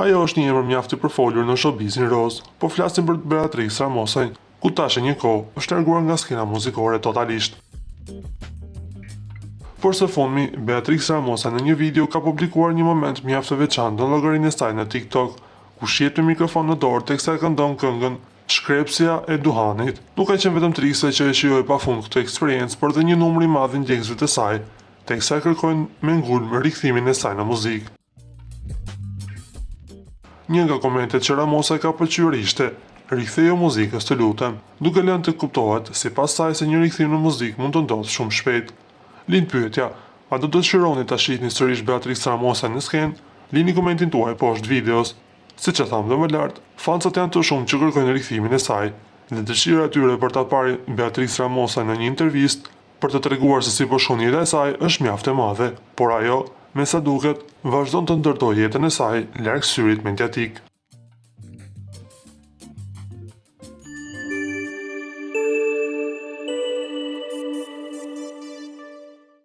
Ajo është një emër mjaft i përfolur në showbizin roz, po flasim për Beatrix Ramosaj, ku tash e një kohë është larguar nga skena muzikore totalisht. Por së fundmi, Beatrix Ramosa në një video ka publikuar një moment mjaft të veçantë në llogarinë e saj në TikTok, ku shihet me mikrofon në dorë teksa e këndon këngën Shkrepsja e Duhanit. Nuk ka qenë vetëm Trixa që e shijoi pafund këtë eksperiencë, por edhe një numër i madh i ndjekësve të saj, teksa e kërkojnë me ngulm rikthimin e saj në muzikë. Një nga komentet që Ramosa ka pëlqyer ishte: "Rikthejo muzikës, të lutem", duke lënë të kuptohet sipas saj se një rikthim në muzikë mund të ndodhë shumë shpejt. Lind pyetja: a do të dëshironi ta shihni sërish Beatrix Ramosa në skenë? Lini komentin tuaj poshtë videos. Siç e thamë më lart, fansat janë të shumë që kërkojnë rikthimin e saj, dhe dëshira e tyre për ta parë Beatrix Ramosa në një intervistë për të treguar se si po shkon jeta e saj është mjaft e madhe, por ajo, me sa duket, vazhdon të ndërtojë jetën e saj larg syrit mediatik.